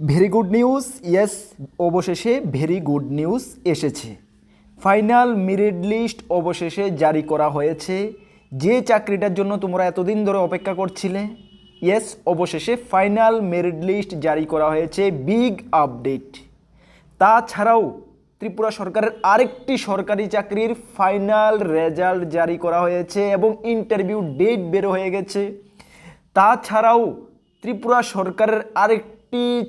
Very good news, yes, অবশেষে very good news এসেছে। Final merit list অবশেষে জারি করা হয়েছে। যে চাকরিটার জন্য তোমরা এতদিন ধরে অপেক্ষা করছিলে, ইয়েস, অবশেষে ফাইনাল মেরিট লিস্ট জারি করা হয়েছে। Big update. তাছাড়াও ত্রিপুরা সরকারের আরেকটি সরকারি চাকরির ফাইনাল রেজাল্ট জারি করা হয়েছে এবং ইন্টারভিউ ডেট বের হয়ে গেছে। তাছাড়াও ত্রিপুরা সরকারের আরেকটি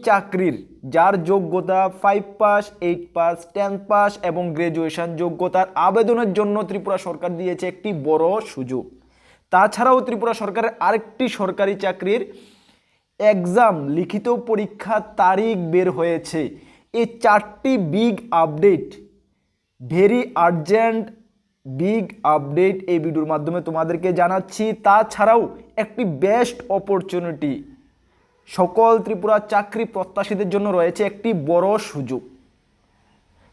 চাকরির যার যোগ্যতা 5 পাস, 8 পাস, 10 পাস এবং গ্র্যাজুয়েশন যোগ্যতার আবেদনের জন্য ত্রিপুরা সরকার দিয়েছে একটি বড় সুযোগ। তাছাড়াও ত্রিপুরা সরকারের আরেকটি সরকারি চাকরির এক্সাম লিখিত পরীক্ষার তারিখ বের হয়েছে। এই চারটি big update, very urgent big update এই ভিডিওর মাধ্যমে তোমাদেরকে জানাচ্ছি। তাছাড়াও একটি বেস্ট অপরচুনিটি, সকল ত্রিপুরা চাকরি প্রত্যাশীদের জন্য রয়েছে একটি বড় সুযোগ।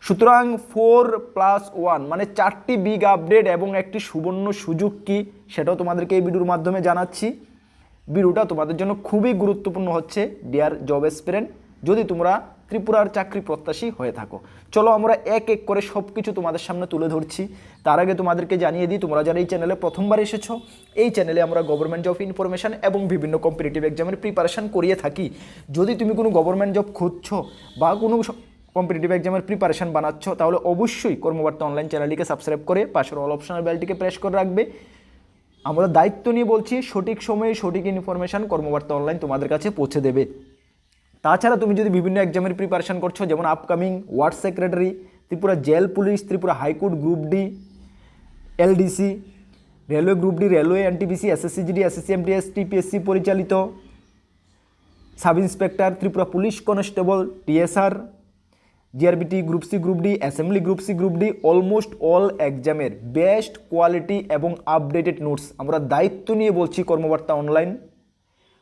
সুতরাং 4+1 মানে চারটি বিগ আপডেট এবং একটি সুবর্ণ সুযোগ কি সেটাও তোমাদেরকে এই ভিডিওর মাধ্যমে জানাচ্ছি। ভিডিওটা তোমাদের জন্য খুবই গুরুত্বপূর্ণ হচ্ছে ডিয়ার জব এসপিরেন্ট, যদি তোমরা ত্রিপুরার চাকরি প্রত্যাশী হয়ে থাকো। চলো আমরা এক এক করে সব কিছু তোমাদের সামনে তুলে ধরছি। তার আগে তোমাদেরকে জানিয়ে দিই, তোমরা যারা এই চ্যানেলে প্রথমবার এসেছো, এই চ্যানেলে আমরা গভর্নমেন্ট জব ইনফরমেশন এবং বিভিন্ন কম্পিটিটিভ এক্সামের প্রিপারেশন করিয়ে থাকি। যদি তুমি কোনো গভর্নমেন্ট জব খুঁজছো বা কোনো কম্পিটিটিভ এক্সামের প্রিপারেশন বানাচ্ছ, তাহলে অবশ্যই কর্মবার্তা অনলাইন চ্যানেলটিকে সাবস্ক্রাইব করে পাশের অল অপশনাল বেলটিকে প্রেস করে রাখবে। আমরা দায়িত্ব নিয়ে বলছি, সঠিক সময়ে সঠিক ইনফরমেশান কর্মবার্তা অনলাইন তোমাদের কাছে পৌঁছে দেবে। তাছাড়া তুমি যদি বিভিন্ন এক্সামের প্রিপারেশন করছো, যেমন upcoming ward secretary, Tripura jail police, Tripura high court group D, LDC, railway group D, railway NTPC, SSC GD, SSC MTS, TPSC পরিচালিত sub inspector, Tripura police constable, TSR, JRBT group C group D, assembly group C group D, almost all এক্সামের best quality এবং updated notes আমরা দায়িত্ব নিয়ে বলছি কর্মবার্তা online.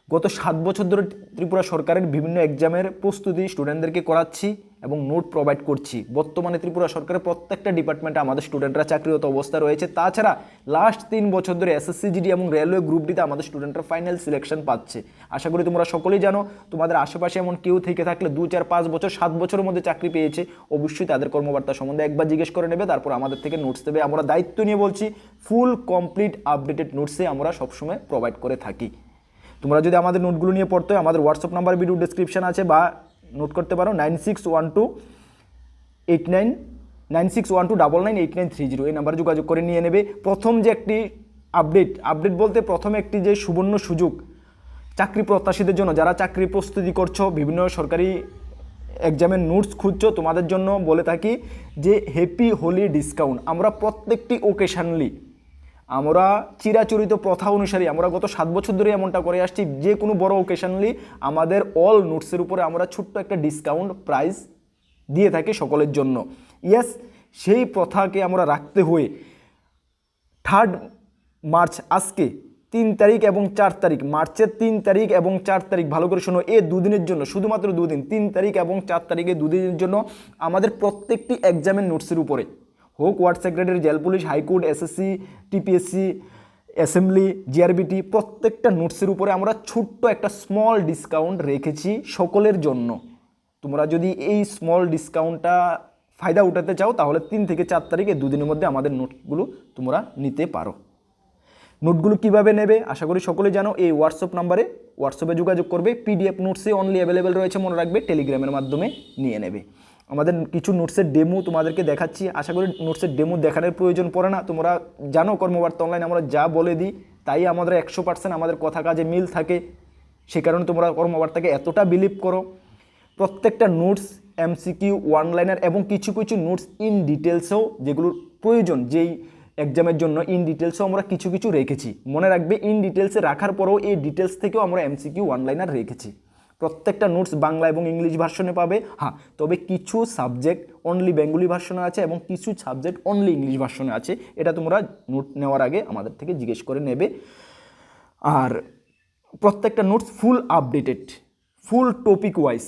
গত 7 বছর ধরে ত্রিপুরা সরকারের বিভিন্ন এক্সামের প্রস্তুতি স্টুডেন্টদেরকে করাচ্ছি এবং নোট প্রোভাইড করছি। বর্তমানে ত্রিপুরা সরকারের প্রত্যেকটা ডিপার্টমেন্টে আমাদের স্টুডেন্টরা চাকরিরত অবস্থা রয়েছে। তাছাড়া লাস্ট 3 বছর ধরে এসএসসিজিডি এবং রেলওয়ে গ্রুপ ডিতে আমাদের স্টুডেন্টরা ফাইনাল সিলেকশন পাচ্ছে। আশা করি তোমরা সকলেই জানো। তোমাদের আশেপাশে এমন কেউ থেকে থাকলে 2, 4, 5 বছর, 7 বছরের মধ্যে চাকরি পেয়েছে, অবশ্যই তাদের কর্মবার্তা সম্বন্ধে একবার জিজ্ঞেস করে নেবে, তারপর আমাদের থেকে নোটস দেবে। আমরা দায়িত্ব নিয়ে বলছি, ফুল কমপ্লিট আপডেটেড নোটসে আমরা সবসময় প্রোভাইড করে থাকি। তোমরা যদি আমাদের নোটগুলো নিয়ে পড়তে হয়, আমাদের হোয়াটসঅ্যাপ নাম্বার ভিডিও ডেসক্রিপশন আছে, বা নোট করতে পারো 9612998930 এই নাম্বারে যোগাযোগ করে নিয়ে নেবে। প্রথম যে একটি আপডেট বলতে প্রথমে একটি যে সুবর্ণ সুযোগ চাকরি প্রত্যাশীদের জন্য, যারা চাকরি প্রস্তুতি করছো, বিভিন্ন সরকারি এক্সামের নোটস খুঁজছো, তোমাদের জন্য বলে থাকি যে হ্যাপি হোলি ডিসকাউন্ট। আমরা প্রত্যেকটি ওকেশনালি, আমরা চিরাচরিত প্রথা অনুসারে আমরা গত 7 বছর ধরে এমনটা করে আসছি, যে কোনো বড় ওকেশনালি আমাদের অল নোটসের উপরে আমরা ছোট্ট একটা ডিসকাউন্ট প্রাইস দিয়ে থাকি সকলের জন্য। ইয়েস, সেই প্রথাকে আমরা রাখতে হয়ে 3 মার্চ, আজকে 3 তারিখ এবং 4 তারিখ, মার্চের 3 তারিখ এবং 4 তারিখ, ভালো করে শোনো, এই 2 দিনের জন্য, শুধুমাত্র 2 দিন, 3 তারিখ এবং 4 তারিখে 2 দিনের জন্য আমাদের প্রত্যেকটি এক্সামের নোটসের উপরে, হোক ward secretary, jail police, high court, SSC, TPSC, assembly, GRBT, প্রত্যেকটা নোটসের উপরে আমরা ছোট্ট একটা স্মল ডিসকাউন্ট রেখেছি সকলের জন্য। তোমরা যদি এই স্মল ডিসকাউন্টটা ফায়দা উঠাতে চাও, তাহলে 3 থেকে 4 তারিখে 2 দিনের মধ্যে আমাদের নোটগুলো তোমরা নিতে পারো। নোটগুলো কিভাবে নেবে আশা করি সকলে জানো। এই হোয়াটসঅ্যাপে যোগাযোগ করবে। পিডিএফ নোটসে অনলি অ্যাভেলেবেল রয়েছে, মনে রাখবে, টেলিগ্রামের মাধ্যমে নিয়ে নেবে। আমাদের কিছু নোটসের ডেমো তোমাদেরকে দেখাচ্ছি। আশা করি নোটসের ডেমো দেখানোর প্রয়োজন পড়ে না। তোমরা জানো কর্মবার্তা অনলাইন আমরা যা বলে দিই তাই আমাদের 100% আমাদের কথা কাজে মিল থাকে। সে কারণে তোমরা কর্মবার্তাকে এতটা বিলিভ করো। প্রত্যেকটা নোটস এমসিকিউ, ওয়ান লাইনার এবং কিছু কিছু নোটস ইন ডিটেলসেও, যেগুলোর প্রয়োজন যেই এক্সামের জন্য, ইন ডিটেলসও আমরা কিছু কিছু রেখেছি। মনে রাখবে, ইন ডিটেলসে রাখার পরেও এই ডিটেলস থেকেও আমরা এমসিকিউ, ওয়ান লাইনার রেখেছি। প্রত্যেকটা নোটস বাংলা এবং ইংলিশ ভার্সনে পাবে। হ্যাঁ, তবে কিছু সাবজেক্ট অনলি বেঙ্গলি ভার্সনে আছে এবং কিছু সাবজেক্ট অনলি ইংলিশ ভার্সনে আছে। এটা তোমরা নোট নেওয়ার আগে আমাদের থেকে জিজ্ঞেস করে নেবে। আর প্রত্যেকটা নোটস ফুল আপডেটেড, ফুল টপিক ওয়াইজ,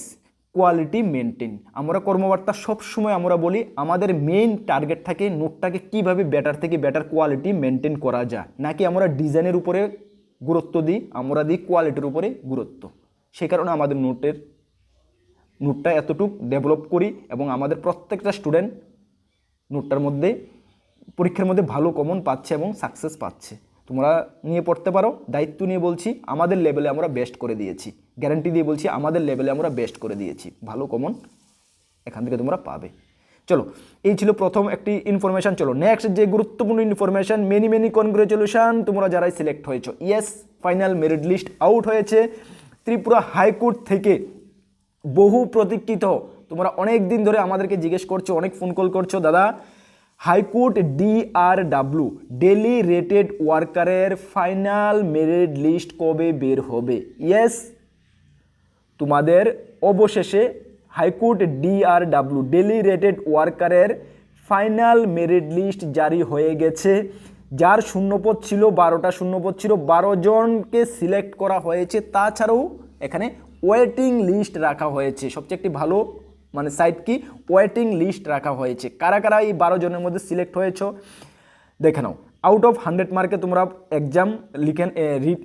কোয়ালিটি মেনটেন। আমরা কর্মবার্তা সবসময় আমরা বলি, আমাদের মেইন টার্গেট থাকে নোটটাকে কীভাবে বেটার থেকে বেটার কোয়ালিটি মেনটেন করা যায়, নাকি আমরা ডিজাইনের উপরে গুরুত্ব দিই, আমরা দিই কোয়ালিটির উপরে গুরুত্ব। সে কারণে আমাদের নোটের নোটটা এতটুক ডেভেলপ করি এবং আমাদের প্রত্যেকটা স্টুডেন্ট নোটটার মধ্যে পরীক্ষার মধ্যে ভালো কমন পাচ্ছে এবং সাকসেস পাচ্ছে। তোমরা নিয়ে পড়তে পারো, দায়িত্ব নিয়ে বলছি, আমাদের লেভেলে আমরা বেস্ট করে দিয়েছি, গ্যারান্টি দিয়ে বলছি আমাদের লেভেলে আমরা বেস্ট করে দিয়েছি, ভালো কমন এখান থেকে তোমরা পাবে। চলো, এই ছিল প্রথম একটি ইনফরমেশান। চলো নেক্সট যে গুরুত্বপূর্ণ ইনফরমেশান, মেনি কনগ্রেচুলেশন, তোমরা যারাই সিলেক্ট হয়েছো। Yes, final merit list out হয়েছে ত্রিপুরা হাইকোর্ট থেকে। বহু প্রতীক্ষিত, তোমরা অনেক দিন ধরে আমাদেরকে জিজ্ঞেস করছো, অনেক ফোন কল করছো, দাদা হাইকোর্ট DRW ডেলি রেটেড ওয়ার্কারের ফাইনাল মেরিট লিস্ট কবে বের হবে? ইয়েস, তোমাদের অবশেষে হাইকোর্ট DRW ডেলি রেটেড ওয়ার্কারের ফাইনাল মেরিট লিস্ট জারি হয়ে গেছে। যার শূন্যপদ ছিল 12টা শূন্যপদ ছিল, 12 জনকে সিলেক্ট করা হয়েছে। তাছাড়াও এখানে ওয়েটিং লিস্ট রাখা হয়েছে। সবচেয়ে একটি ভালো মানে সাইট কি, ওয়েটিং লিস্ট রাখা হয়েছে। কারা কারা এই 12 জনের মধ্যে সিলেক্ট হয়েছো দেখে নাও। আউট অফ 100 মার্কে তোমরা এক্সাম লিখেন,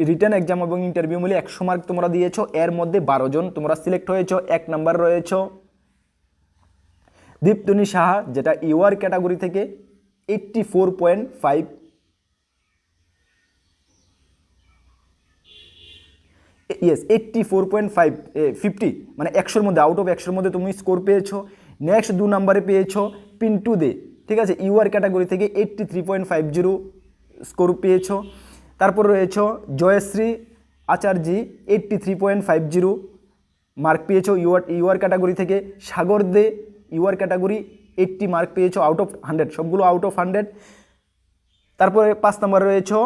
রিটেন এক্সাম এবং ইন্টারভিউ মিলে 100 মার্ক তোমরা দিয়েছো। এর মধ্যে 12 জন তোমরা সিলেক্ট হয়েছো। 1 নাম্বার রয়েছ দীপ্তনী সাহা, যেটা ইউআর ক্যাটাগরি থেকে 84.5, ইয়েস 84.50, মানে 100-র মধ্যে, আউট অফ 100-র মধ্যে তুমি স্কোর পেয়েছো। নেক্সট 2 নাম্বারে পেয়েছো পিন্টু দে, ঠিক আছে, ইউআর ক্যাটাগরি থেকে 83.50 স্কোর পেয়েছো। তারপর রয়েছে জয়শ্রী আচার্যি, 83.50 মার্ক পেয়েছো ইউআর ক্যাটাগরি থেকে। সাগর দে, ইউআর ক্যাটাগরি 80 মার্ক পেয়েছো আউট অফ 100, সবগুলো আউট অফ 100। তারপরে 5 নাম্বার রয়েছে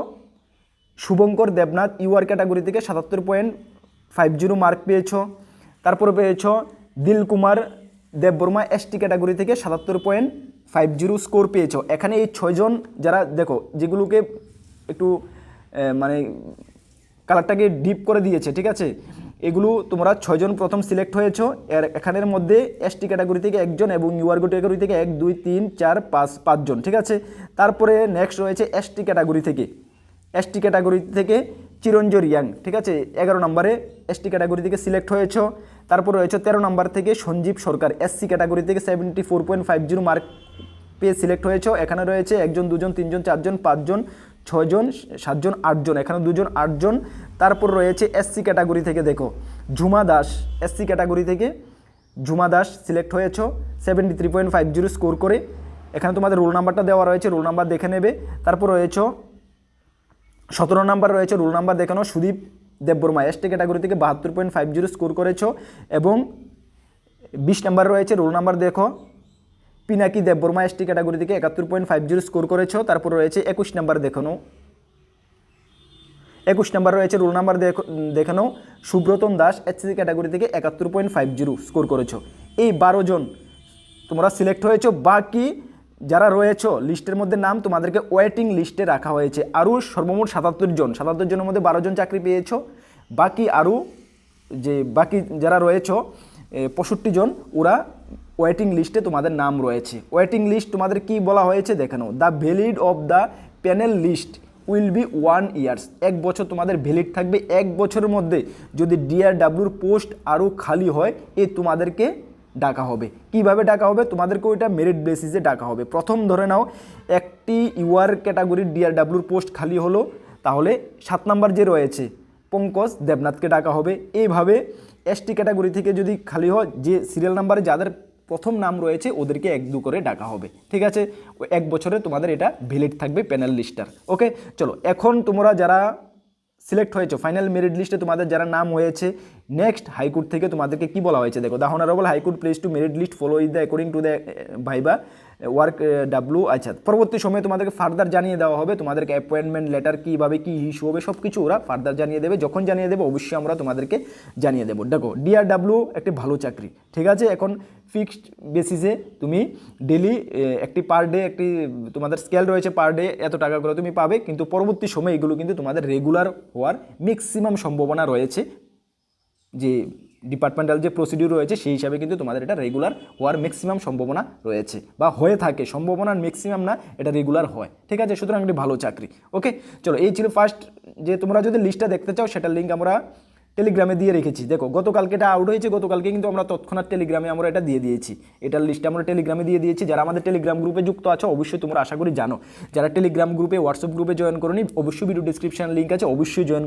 শুভঙ্কর দেবনাথ, ইউআর ক্যাটাগরি থেকে 77.50 মার্ক পেয়েছো। তারপরে পেয়েছো দিলকুমার দেববর্মা, এসটি ক্যাটাগরি থেকে 77.50 স্কোর পেয়েছো। এখানে এই 6 জন যারা দেখো, যেগুলোকে একটু মানে কালারটাকে ডিপ করে দিয়েছে, ঠিক আছে, এগুলো তোমরা 6 জন প্রথম সিলেক্ট হয়েছো। এখানের মধ্যে এসটি ক্যাটাগরি থেকে 1 জন এবং ইউআর ক্যাটাগরি থেকে 1 2 3 4 5 জন, ঠিক আছে। তারপরে নেক্সট রয়েছে এসটি ক্যাটাগরি থেকে চিরঞ্জয় রিয়াং, ঠিক আছে, 11 নম্বরে এসটি ক্যাটাগরি থেকে সিলেক্ট হয়েছ। তারপর রয়েছে 13 নম্বর থেকে সঞ্জীব সরকার, এসসি ক্যাটাগরি থেকে 74.50 মার্ক পেয়ে সিলেক্ট হয়েছ। এখানে রয়েছে 1 জন 2 জন 3 জন 4 জন 5 জন 6 জন 7 জন 8 জন, এখানে 2 জন 8 জন। তারপর রয়েছে এসসি ক্যাটাগরি থেকে দেখো ঝুমা দাস, এসসি ক্যাটাগরি থেকে ঝুমা দাস সিলেক্ট হয়েছ 73.50 স্কোর করে। এখানে তোমাদের রোল নাম্বারটা দেওয়া রয়েছে, রোল নাম্বার দেখে নেবে। তারপর রয়েছে 17 নাম্বার রয়েছে, রোল নাম্বার দেখানো সুদীপ দেববর্মা, এসটি ক্যাটাগরি থেকে 72.50 স্কোর করেছো। এবং 20 নাম্বার রয়েছে, রোল নাম্বার দেখো পিনাকি দেববর্মা, এসটি ক্যাটাগরি থেকে 71.50 স্কোর করেছো। তারপর রয়েছে 21 নাম্বার দেখানো, 21 নাম্বার রয়েছে, রোল নাম্বার দেখানো সুব্রতন দাস, এসসি ক্যাটাগরি থেকে 71.50 স্কোর করেছো। এই 12 জন তোমরা সিলেক্ট হয়েছো। বাকি যারা রয়েছে লিস্টের মধ্যে নাম তোমাদেরকে ওয়েটিং লিস্টে রাখা হয়েছে। আরও সর্বমোট 77 জন, 77 জনের মধ্যে 12 জন চাকরি পেয়েছো। বাকি যারা রয়েছে 65 জন, ওরা ওয়েটিং লিস্টে তোমাদের নাম রয়েছে। ওয়েটিং লিস্ট তোমাদের কি বলা হয়েছে দেখানো, the valid of the panel list will be 1 year, 1 বছর তোমাদের ভ্যালিড থাকবে। 1 বছরের মধ্যে যদি DRWর পোস্ট আরও খালি হয়, তোমাদেরকে ডাকা হবে। কিভাবে ডাকা হবে? তোমাদেরকে ওইটা মেরিট বেসিসে ডাকা হবে। প্রথম ধরে নাও একটি ইউআর ক্যাটাগরির DRWর পোস্ট খালি হলো, তাহলে 7 নাম্বার যে রয়েছে পঙ্কজ দেবনাথকে ডাকা হবে। এইভাবে এসটি ক্যাটাগরি থেকে যদি খালি হয়, যে সিরিয়াল নাম্বারে যাদের প্রথম নাম রয়েছে ওদেরকে 1-2 করে ডাকা হবে, ঠিক আছে। 1 বছরে তোমাদের এটা ভ্যালিড থাকবে প্যানেল লিস্টার। ওকে, চলো এখন তোমরা যারা সিলেক্ট হয়েছে ফাইনাল মেরিট লিস্টে তোমাদের যারা নাম হয়েছে, নেক্সট হাইকোর্ট থেকে তোমাদেরকে কি বলা হয়েছে দেখো, the honourable high court place to merit list follow is the according to the viva work W. আচ্ছা, পরবর্তী সময়ে তোমাদেরকে ফার্দার জানিয়ে দেওয়া হবে, তোমাদেরকে অ্যাপয়েন্টমেন্ট লেটার কীভাবে কী ইস্যু হবে সব কিছু ওরা ফার্দার জানিয়ে দেবে। যখন জানিয়ে দেবে অবশ্যই আমরা তোমাদেরকে জানিয়ে দেবো। দেখো DRW একটি ভালো চাকরি, ঠিক আছে। এখন ফিক্সড বেসিসে তুমি ডেলি একটি পার ডে একটি তোমাদের স্কেল রয়েছে, পার ডে এত টাকা করে তুমি পাবে। কিন্তু পরবর্তী সময়ে এগুলো কিন্তু তোমাদের রেগুলার হওয়ার ম্যাক্সিমাম সম্ভাবনা রয়েছে। যে ডিপার্টমেন্টাল যে প্রসিডিউর রয়েছে সেই হিসাবে কিন্তু তোমাদের এটা রেগুলার হওয়ার ম্যাক্সিমাম সম্ভাবনা রয়েছে, বা হয়ে থাকে, সম্ভাবনার ম্যাক্সিমাম না, এটা রেগুলার হয়, ঠিক আছে। সুতরাং একটি ভালো চাকরি। ওকে, চলো এই ছিল ফার্স্ট। যে তোমরা যদি লিস্টটা দেখতে চাও সেটার লিঙ্ক আমরা টেলিগ্রামে দিয়ে রেখেছি। দেখো গতকালকে এটা আউট হয়েছে, গতকালকে কিন্তু আমরা তৎক্ষণাৎ টেলিগ্রামে আমরা এটা দিয়ে দিয়েছি, এটার লিস্টে আমরা টেলিগ্রামে দিয়ে দিয়েছি। যারা আমাদের টেলিগ্রাম গ্রুপে যুক্ত আছো অবশ্যই তোমরা আশা করি জানো। যারা টেলিগ্রাম গ্রুপে হোয়াটসঅ্যাপ গ্রুপে জয়েন করোনি অবশ্যই ভিডিও ডিসক্রিপশন লিঙ্ক আছে, অবশ্যই জয়েন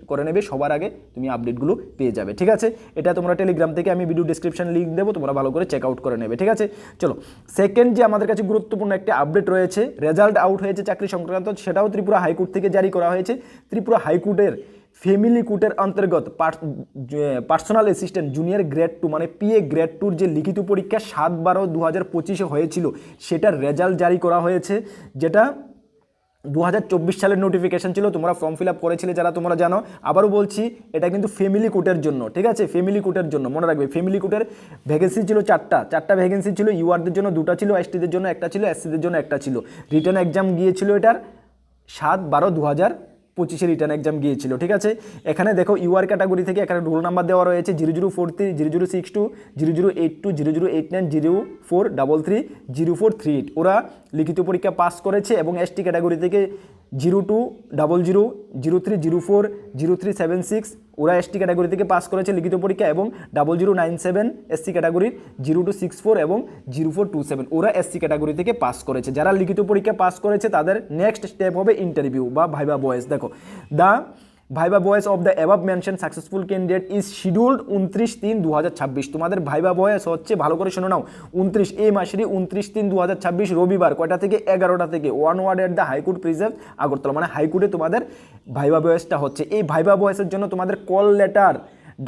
করে নেবে, সবার আগে তুমি আপডেটগুলো পেয়ে যাবে। ঠিক আছে, এটা তোমরা টেলিগ্রাম থেকে আমি ভিডিও ডিসক্রিপশন লিঙ্ক দেবো, তোমরা ভালো করে চেক আউট করে নেবে। ঠিক আছে, চলো সেকেন্ড যে আমাদের কাছে গুরুত্বপূর্ণ একটা আপডেট রয়েছে, রেজাল্ট আউট হয়েছে চাকরি সংক্রান্ত, সেটাও ত্রিপুরা হাইকোর্ট থেকে জারি করা হয়েছে। ত্রিপুরা হাইকোর্টের ফ্যামিলি কোর্টের অন্তর্গত পার্সোনাল অ্যাসিস্ট্যান্ট জুনিয়র গ্রেড 2 মানে পিএ গ্রেড 2 যে লিখিত পরীক্ষা 7/12/2025 হয়েছিল সেটার রেজাল্ট জারি করা হয়েছে, যেটা 2024 সালের নোটিফিকেশন ছিল। তোমরা ফর্ম ফিল আপ করেছিলে যারা, তোমরা জানো। আবারও বলছি এটা কিন্তু ফ্যামিলি কোর্টের জন্য। ঠিক আছে, ফ্যামিলি কোর্টের জন্য মনে রাখবে, ফ্যামিলি কোর্টের ভ্যাকেন্সি ছিল চারটা ভ্যাকেন্সি ছিল। ইউআরদের জন্য 2টা ছিল, এসটিদের জন্য 1টা ছিল, এসসিদের জন্য 1টা ছিল। রিটার্ন এক্সাম গিয়েছিল এটার 7/12/2025 রিটার্ন এক্সাম গিয়েছিল। ঠিক আছে, এখানে দেখো ইউআর ক্যাটাগরি থেকে এখানে রোল নাম্বার দেওয়া রয়েছে 0043 0062 0082 0089 0433 0438। ওরা লিখিত পরীক্ষা পাস করেছে। এবং এসটি ক্যাটাগরি থেকে 0200 03 04 0376 ওরা এসটি ক্যাটাগরি থেকে পাস করেছে লিখিত পরীক্ষা। এবং 0097 এসসি ক্যাটাগরির 0264 এবং 0427 ওরা এসসি ক্যাটাগরি থেকে পাস করেছে। যারা লিখিত পরীক্ষা পাস করেছে তাদের নেক্সট স্টেপ হবে ইন্টারভিউ বা ভাইবা ভয়েস। দেখো the viva voice of the above mention successful candidate is scheduled 29/3/2026। তোমাদের ভাইবা ভয়েস হচ্ছে, ভালো করে শোনো নাও, 29 এই মাসেরই 29/3/2026 রবিবার কয়টা থেকে 11টা থেকে 1 word at the high court preserve Agartala, মানে হাইকোর্টে তোমাদের ভাইবা ভয়েসটা হচ্ছে। এই ভাইবা ভয়েসের জন্য তোমাদের কল লেটার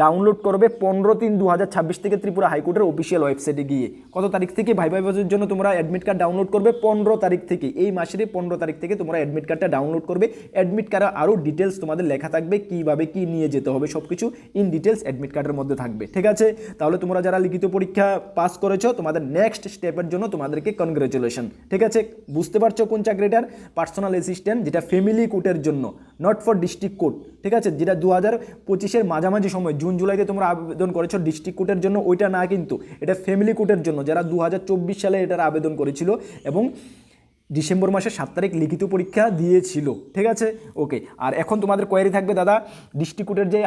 ডাউনলোড করবে 15/3/2026 থেকে ত্রিপুরা হাইকোর্টের অফিসিয়াল ওয়েবসাইটে গিয়ে। কত তারিখ থেকে ভাইবা ভয়েসের জন্য তোমরা অ্যাডমিট কার্ড ডাউনলোড করবে? 15 তারিখ থেকে, এই মাসেরই 15 তারিখ থেকে তোমরা অ্যাডমিট কার্ডটা ডাউনলোড করবে। অ্যাডমিট কার্ডে আরও ডিটেলস তোমাদের লেখা থাকবে, কীভাবে কী নিয়ে যেতে হবে সব কিছু ইন ডিটেলস অ্যাডমিট কার্ডের মধ্যে থাকবে। ঠিক আছে, তাহলে তোমরা যারা লিখিত পরীক্ষা পাস করেছো তোমাদের নেক্সট স্টেপের জন্য তোমাদেরকে কনগ্রেচুলেশন। ঠিক আছে, বুঝতে পারছো কোন চাকরিটার? পার্সোনাল অ্যাসিস্ট্যান্ট, যেটা ফ্যামিলি কোর্টের জন্য, নট ফর ডিস্ট্রিক্ট কোর্ট। ঠিক আছে, যেটা 2025-এর মাঝামাঝি সময় জুন জুলাইতে তোমরা আবেদন করেছো ডিস্ট্রিক্ট কোর্টের জন্য, ওইটা না কিন্তু, এটা ফ্যামিলি কোর্টের জন্য যারা 2024 সালে এটার আবেদন করেছিল এবং ডিসেম্বর মাসের 7 তারিখ লিখিত পরীক্ষা দিয়েছিল। ঠিক আছে, ওকে। আর এখন তোমাদের কোয়ারি থাকবে, দাদা ডিস্ট্রিক্ট কোর্টের যে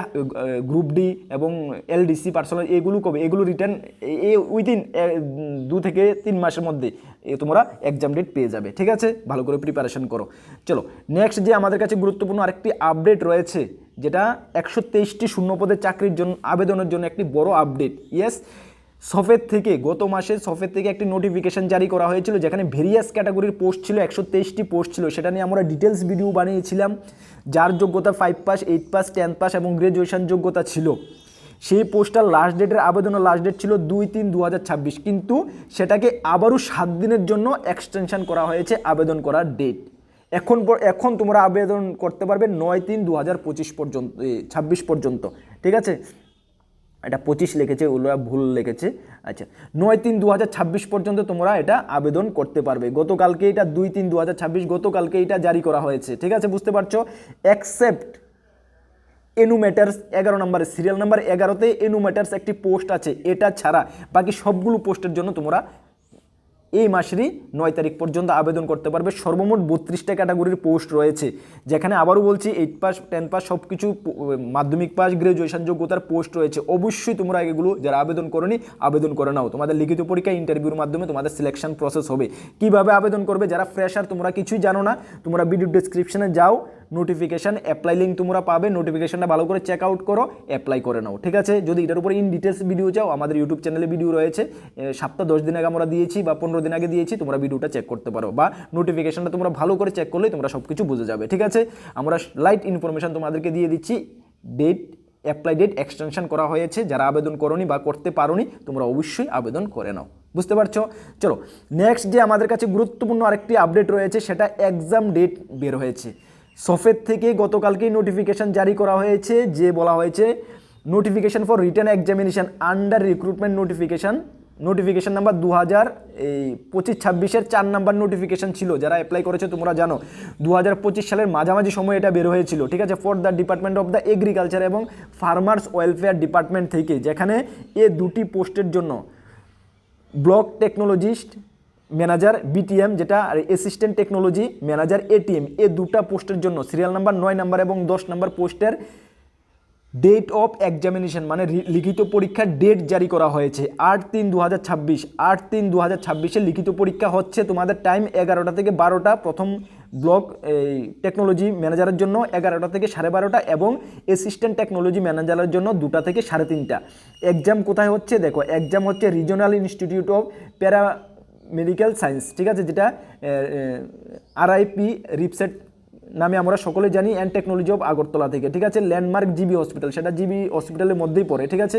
গ্রুপ ডি এবং এলডিসি পার্সোনাল এগুলো কবে? এগুলো রিটার্ন উইদিন 2 থেকে 3 মাসের মধ্যে তোমরা এক্সাম ডেট পেয়ে যাবে। ঠিক আছে, ভালো করে প্রিপারেশন করো। চলো নেক্সট যে আমাদের কাছে গুরুত্বপূর্ণ আরেকটি আপডেট রয়েছে, যেটা 123টি শূন্যপদের চাকরির জন্য আবেদনের জন্য একটি বড় আপডেট। ইয়েস, সফেদ থেকে গত মাসে সফেদ থেকে একটি নোটিফিকেশন জারি করা হয়েছিল, যেখানে ভেরিয়াস ক্যাটাগরির পোস্ট ছিল, 123টি পোস্ট ছিল। সেটা নিয়ে আমরা ডিটেলস ভিডিও বানিয়েছিলাম। যার যোগ্যতা 5 পাস 8 পাস 10 পাস এবং গ্র্যাজুয়েশন যোগ্যতা ছিল, সেই পোস্টার লাস্ট ডেটের আবেদনের লাস্ট ডেট ছিল 2/3/2026, কিন্তু সেটাকে আবারও 7 দিনের জন্য এক্সটেনশন করা হয়েছে আবেদন করার ডেট। এখন তোমরা আবেদন করতে পারবে 9/3/2025 পর্যন্ত 26 পর্যন্ত। ঠিক আছে, এটা 25 লিখেছে, ওরা ভুল লিখেছে। আচ্ছা, 9/3/2026 পর্যন্ত তোমরা এটা আবেদন করতে পারবে। গতকালকে এটা 2/3/2026 গতকালকে এটা জারি করা হয়েছে। ঠিক আছে, বুঝতে পারছো? অ্যাকসেপ্ট এনুমেটার্স 11 নম্বরে, সিরিয়াল নাম্বার 11তে এনুমেটার্স একটি পোস্ট আছে, এটা ছাড়া বাকি সবগুলো পোস্টের জন্য তোমরা এই মাসেরই 9 তারিখ পর্যন্ত আবেদন করতে পারবে। সর্বমোট 32টা ক্যাটাগরির পোস্ট রয়েছে, যেখানে আবারও বলছি 8 পাস 10 পাস সব কিছু, মাধ্যমিক পাস গ্র্যাজুয়েশন যোগ্যতার পোস্ট রয়েছে। অবশ্যই তোমরা এগুলো যারা আবেদন করোনি আবেদন করে নাও। তোমাদের লিখিত পরীক্ষা ইন্টারভিউর মাধ্যমে তোমাদের সিলেকশন প্রসেস হবে। কিভাবে আবেদন করবে? যারা ফ্রেশার তোমরা কিছুই জানো না, তোমরা ভিডিও ডেসক্রিপশনে যাও, নোটিফিকেশান অ্যাপ্লাই লিঙ্ক তোমরা পাবে, নোটিফিকেশানটা ভালো করে চেক আউট করো, অ্যাপ্লাই করে নাও। ঠিক আছে, যদি এটার উপরে ইন ডিটেলস ভিডিও চাও আমাদের ইউটিউব চ্যানেলে ভিডিও রয়েছে, সপ্তাহ 10 দিন আগে আমরা দিয়েছি বা 15 দিন আগে দিয়েছি, তোমরা ভিডিওটা চেক করতে পারো, বা নোটিফিকেশানটা তোমরা ভালো করে চেক করলে তোমরা সব কিছু বুঝে যাবে। ঠিক আছে, আমরা লাইট ইনফরমেশান তোমাদেরকে দিয়ে দিচ্ছি। ডেট অ্যাপ্লাই ডেট এক্সটেনশন করা হয়েছে, যারা আবেদন করোনি বা করতে পারোনি তোমরা অবশ্যই আবেদন করে নাও। বুঝতে পারছো? চলো নেক্সট যে আমাদের কাছে গুরুত্বপূর্ণ আরেকটি আপডেট রয়েছে, সেটা এক্সাম ডেট বের হয়েছে। সফেদ থেকে গতকালকেই নোটিফিকেশান জারি করা হয়েছে, যে বলা হয়েছে notification for written examination under recruitment notification number 2025-26-এর 4 নাম্বার নোটিফিকেশান ছিল। যারা অ্যাপ্লাই করেছে তোমরা জানো 2025 সালের মাঝামাঝি সময় এটা বের হয়েছিল। ঠিক আছে, for the department of the agriculture এবং ফার্মার্স ওয়েলফেয়ার ডিপার্টমেন্ট থেকে, যেখানে এই দুটি পোস্টের জন্য ব্লক টেকনোলজিস্ট ম্যানেজার বিটিএম, যেটা আর অ্যাসিস্ট্যান্ট টেকনোলজি ম্যানেজার এটিএম, এই দুটা পোস্টের জন্য সিরিয়াল নাম্বার 9 নাম্বার এবং 10 নাম্বার পোস্টের ডেট অফ এক্সামিনেশন মানে লিখিত পরীক্ষার ডেট জারি করা হয়েছে 8/3/2026। 8/3/2026 লিখিত পরীক্ষা হচ্ছে। তোমাদের টাইম 11টা থেকে 12টা প্রথম ব্লক টেকনোলজি ম্যানেজারের জন্য, 11টা থেকে 12:30, এবং অ্যাসিস্ট্যান্ট টেকনোলজি ম্যানেজারের জন্য 2টা থেকে 3:30। এক্সাম কোথায় হচ্ছে দেখো, এক্সাম হচ্ছে রিজনাল ইনস্টিটিউট অফ প্যারা মেডিকেল সায়েন্স, ঠিক আছে, যেটা RIP রিপসেট নামে আমরা সকলে জানি, অ্যান্ড টেকনোলজি অফ আগরতলা থেকে, ঠিক আছে। ল্যান্ডমার্ক জিবি হসপিটাল, সেটা জিবি হসপিটালের মধ্যেই পড়ে, ঠিক আছে।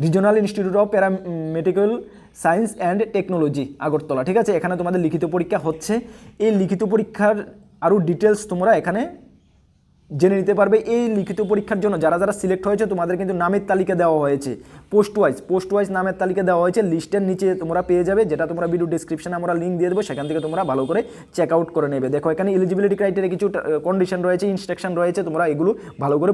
Regional institute of paramedical science and technology Agartala, ঠিক আছে। এখানে তোমাদের লিখিত পরীক্ষা হচ্ছে। এই লিখিত পরীক্ষার আরও ডিটেলস তোমরা এখানে জেনে নিতে পারবে। এই লিখিত পরীক্ষার জন্য যারা যারা সিলেক্ট হয়েছে তোমাদের কিন্তু নামের তালিকা দেওয়া হয়েছে, পোস্ট ওয়াইজ নামের তালিকা দেওয়া হয়েছে। লিস্টের নিচে তোমরা পেয়ে যাবে, যেটা তোমরা ভিডিও ডিসক্রিপশনে আমরা লিঙ্ক দিয়ে দেবো, সেখান থেকে তোমরা ভালো করে চেক আউট করে নেবে। দেখো এখানে এলিজিবিলিটি ক্রাইটেরিয়া কিছু কন্ডিশন রয়েছে, ইনস্ট্রাকশন রয়েছে, তোমরা এগুলো ভালো করে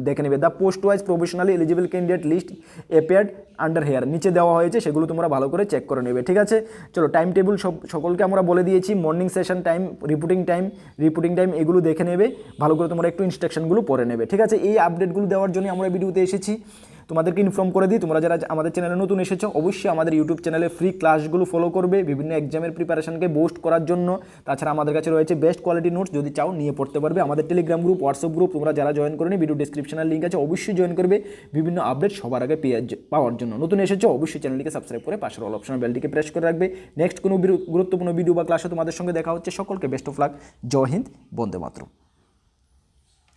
দেখে নেবে। The post wise professionally eligible candidate list appeared under here, নিচে দেওয়া হয়েছে, সেগুলো তোমরা ভালো করে চেক করে নেবে, ঠিক আছে। চলো টাইম টেবিল সকলকে আমরা বলে দিয়েছি। Morning session time, reporting time এগুলো দেখে নেবে ভালো করে, তোমরা একটু ইনস্ট্রাকশনগুলো পড়ে নেবে, ঠিক আছে। এই আপডেটগুলো দেওয়ার জন্য আমরা ভিডিওতে এসেছি। তোমাদেরকে ইনফর্ম করে দিই, তোমরা যারা আমাদের চ্যানেলে নতুন এসেছো অবশ্যই আমাদের ইউটিউব চ্যানেলে ফ্রি ক্লাসগুলো ফলো করবে বিভিন্ন এক্সামের প্রিপারেশনকে বুস্ট করার জন্য। তাছাড়া আমাদের কাছে রয়েছে বেস্ট কোয়ালিটি নোটস, যদি চাও নিয়ে পড়তে পারবে। আমাদের টেলিগ্রাম গ্রুপ, হোয়াটসঅ্যাপ গ্রুপ তোমরা যারা জয়েন করে নি, ভিডিও ডিসক্রিপশনের লিঙ্ক আছে, অবশ্যই জয়েন করবে বিভিন্ন আপডেট সবার আগে পাওয়ার জন্য। নতুন এসেছো অবশ্যই চ্যানেলটিকে সাবস্ক্রাইব করে পাশের অল অপশন বেলটিকে প্রেস করে রাখবে। নেক্সট কোনো গুরুত্বপূর্ণ ভিডিও বা ক্লাসে তোমাদের সঙ্গে দেখা হচ্ছে। সকলকে বেস্ট অফ লাক। জয় হিন্দ, বন্দে মাতরম।